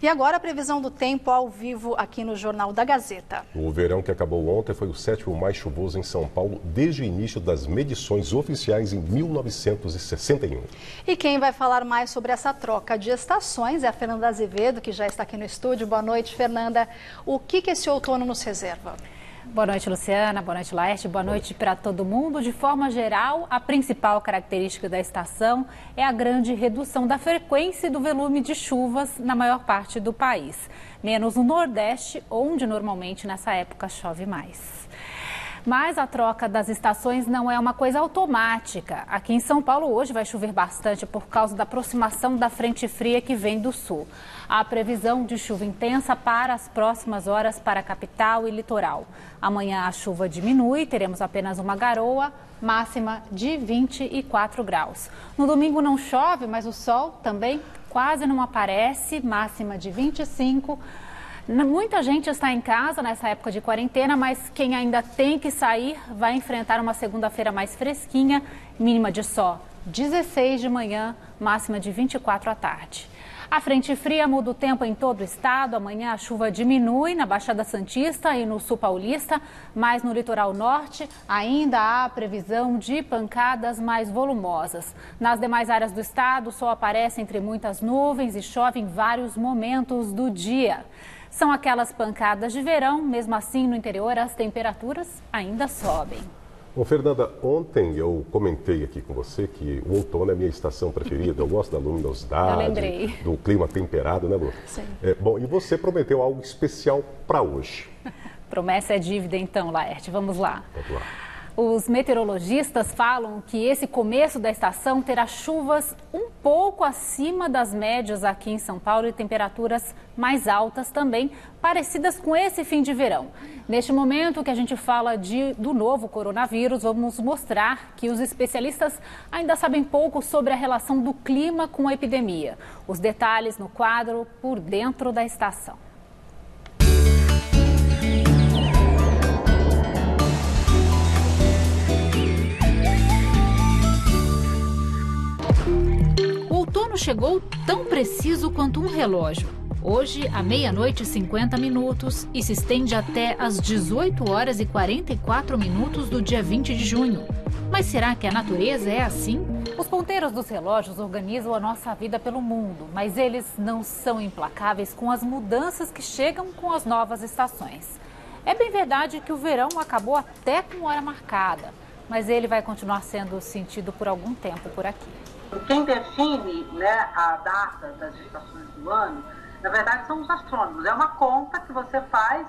E agora a previsão do tempo ao vivo aqui no Jornal da Gazeta. O verão que acabou ontem foi o 7º mais chuvoso em São Paulo desde o início das medições oficiais em 1961. E quem vai falar mais sobre essa troca de estações é a Fernanda Azevedo, que já está aqui no estúdio. Boa noite, Fernanda. O que esse outono nos reserva? Boa noite, Luciana. Boa noite, Laerte. Boa noite para todo mundo. De forma geral, a principal característica da estação é a grande redução da frequência e do volume de chuvas na maior parte do país. Menos no Nordeste, onde normalmente nessa época chove mais. Mas a troca das estações não é uma coisa automática. Aqui em São Paulo hoje vai chover bastante por causa da aproximação da frente fria que vem do sul. Há previsão de chuva intensa para as próximas horas para a capital e litoral. Amanhã a chuva diminui, teremos apenas uma garoa, máxima de 24 graus. No domingo não chove, mas o sol também quase não aparece, máxima de 25. Muita gente está em casa nessa época de quarentena, mas quem ainda tem que sair vai enfrentar uma segunda-feira mais fresquinha, mínima de só 16 de manhã, máxima de 24 à tarde. A frente fria muda o tempo em todo o estado. Amanhã a chuva diminui na Baixada Santista e no sul paulista, mas no litoral norte ainda há previsão de pancadas mais volumosas. Nas demais áreas do estado, o sol aparece entre muitas nuvens e chove em vários momentos do dia. São aquelas pancadas de verão, mesmo assim no interior as temperaturas ainda sobem. Bom, Fernanda, ontem eu comentei aqui com você que o outono é a minha estação preferida. Eu gosto da luminosidade, do clima temperado, né, Lu? Sim. Bom, e você prometeu algo especial para hoje. Promessa é dívida então, Laerte. Vamos lá. Vamos lá. Os meteorologistas falam que esse começo da estação terá chuvas um pouco acima das médias aqui em São Paulo e temperaturas mais altas também, parecidas com esse fim de verão. Neste momento que a gente fala do novo coronavírus, vamos mostrar que os especialistas ainda sabem pouco sobre a relação do clima com a epidemia. Os detalhes no quadro Por Dentro da Estação. O outono chegou tão preciso quanto um relógio. Hoje, à 00h50 e se estende até às 18h44 do dia 20 de junho. Mas será que a natureza é assim? Os ponteiros dos relógios organizam a nossa vida pelo mundo, mas eles não são implacáveis com as mudanças que chegam com as novas estações. É bem verdade que o verão acabou até com hora marcada, mas ele vai continuar sendo sentido por algum tempo por aqui. Quem define, a data das estações do ano, na verdade, são os astrônomos. É uma conta que você faz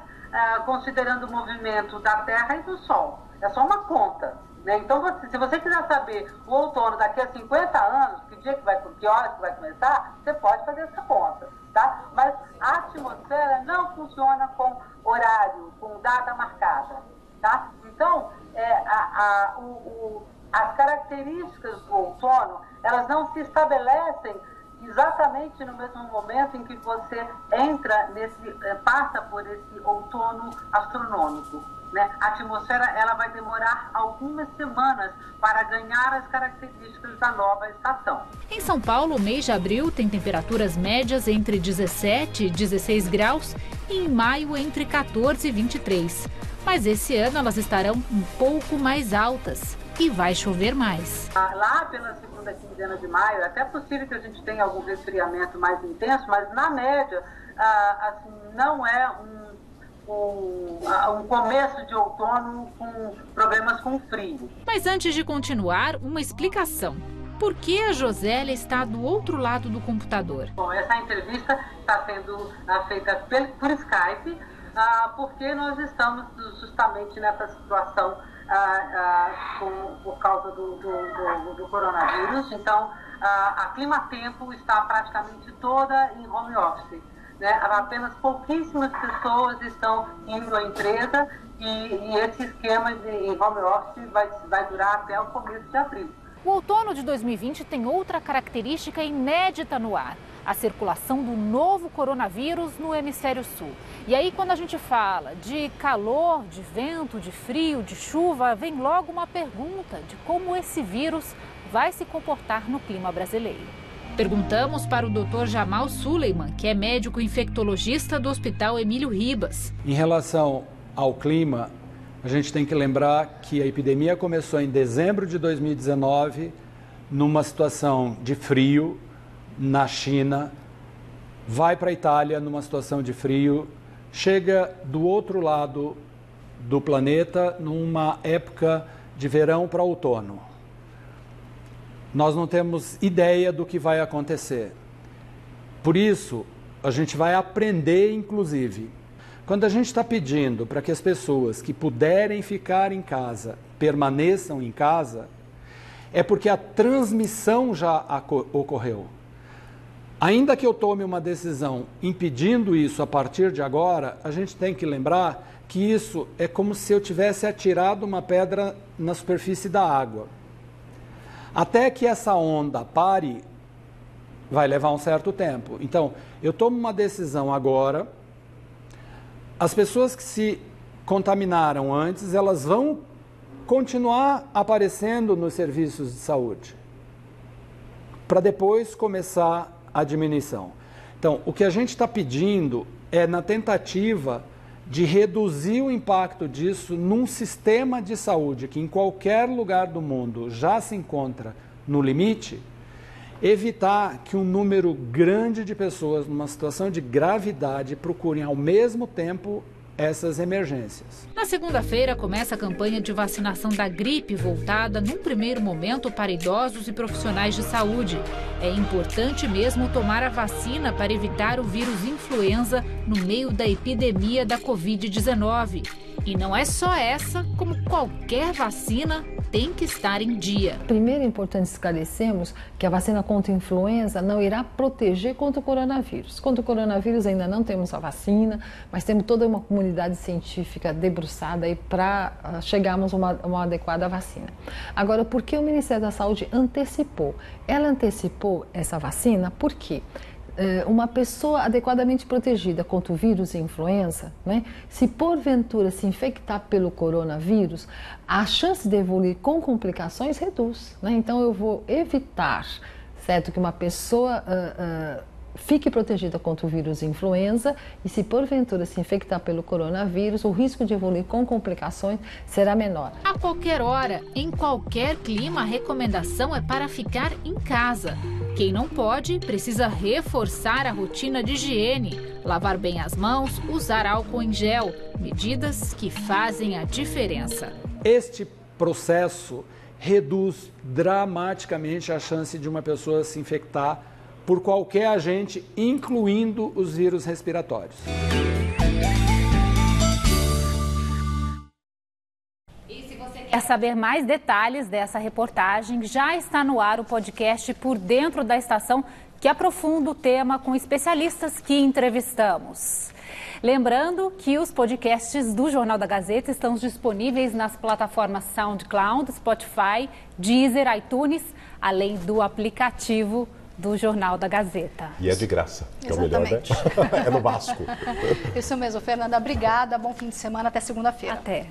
considerando o movimento da Terra e do Sol. É só uma conta. Então, se você quiser saber o outono daqui a 50 anos, que hora que vai começar, você pode fazer essa conta. Tá? Mas a atmosfera não funciona com horário, com data marcada. Tá? Então, as características do outono, elas não se estabelecem exatamente no mesmo momento em que você passa por esse outono astronômico. A atmosfera ela vai demorar algumas semanas para ganhar as características da nova estação. Em São Paulo, o mês de abril tem temperaturas médias entre 17 e 16 graus e em maio entre 14 e 23. Mas esse ano elas estarão um pouco mais altas e vai chover mais. Lá pela segunda quinzena de maio, é até possível que a gente tenha algum resfriamento mais intenso, mas na média, não é um começo de outono com problemas com frio. Mas antes de continuar, uma explicação. Por que a Josélia está do outro lado do computador? Bom, essa entrevista está sendo feita por Skype, porque nós estamos justamente nessa situação por causa do coronavírus. Então, a Climatempo está praticamente toda em home office. Apenas pouquíssimas pessoas estão indo à empresa e esse esquema em home office vai durar até o começo de abril. O outono de 2020 tem outra característica inédita no ar: a circulação do novo coronavírus no hemisfério sul. E aí, quando a gente fala de calor, de vento, de frio, de chuva, vem logo uma pergunta de como esse vírus vai se comportar no clima brasileiro. Perguntamos para o Dr. Jamal Suleiman, que é médico infectologista do Hospital Emílio Ribas. Em relação ao clima, a gente tem que lembrar que a epidemia começou em dezembro de 2019, numa situação de frio na China, vai para a Itália numa situação de frio, chega do outro lado do planeta numa época de verão para outono. Nós não temos ideia do que vai acontecer. Por isso, a gente vai aprender, inclusive. Quando a gente está pedindo para que as pessoas que puderem ficar em casa permaneçam em casa, é porque a transmissão já ocorreu. Ainda que eu tome uma decisão impedindo isso a partir de agora, a gente tem que lembrar que isso é como se eu tivesse atirado uma pedra na superfície da água. Até que essa onda pare, vai levar um certo tempo. Então, eu tomo uma decisão agora, as pessoas que se contaminaram antes, elas vão continuar aparecendo nos serviços de saúde, para depois começar a diminuição. Então, o que a gente está pedindo é na tentativa de reduzir o impacto disso num sistema de saúde que em qualquer lugar do mundo já se encontra no limite, evitar que um número grande de pessoas numa situação de gravidade procurem ao mesmo tempo essas emergências. Na segunda-feira começa a campanha de vacinação da gripe voltada, num primeiro momento, para idosos e profissionais de saúde. É importante mesmo tomar a vacina para evitar o vírus influenza no meio da epidemia da Covid-19. E não é só essa, como qualquer vacina tem que estar em dia. Primeiro é importante esclarecermos que a vacina contra a influenza não irá proteger contra o coronavírus. Contra o coronavírus ainda não temos a vacina, mas temos toda uma comunidade científica debruçada aí para chegarmos a uma adequada vacina. Agora, por que o Ministério da Saúde antecipou? Ela antecipou essa vacina porque uma pessoa adequadamente protegida contra o vírus e influenza, né, se porventura se infectar pelo coronavírus, a chance de evoluir com complicações reduz, né? Então eu vou evitar, certo, que uma pessoa fique protegida contra o vírus e influenza e se porventura se infectar pelo coronavírus, o risco de evoluir com complicações será menor. A qualquer hora, em qualquer clima, a recomendação é para ficar em casa. Quem não pode, precisa reforçar a rotina de higiene, lavar bem as mãos, usar álcool em gel, medidas que fazem a diferença. Este processo reduz dramaticamente a chance de uma pessoa se infectar por qualquer agente, incluindo os vírus respiratórios. Quer saber mais detalhes dessa reportagem? Já está no ar o podcast Por Dentro da Estação, que aprofunda o tema com especialistas que entrevistamos. Lembrando que os podcasts do Jornal da Gazeta estão disponíveis nas plataformas SoundCloud, Spotify, Deezer, iTunes, além do aplicativo do Jornal da Gazeta. E é de graça, que é o melhor, né? É no Vasco. Isso mesmo, Fernanda. Obrigada. Bom fim de semana. Até segunda-feira. Até.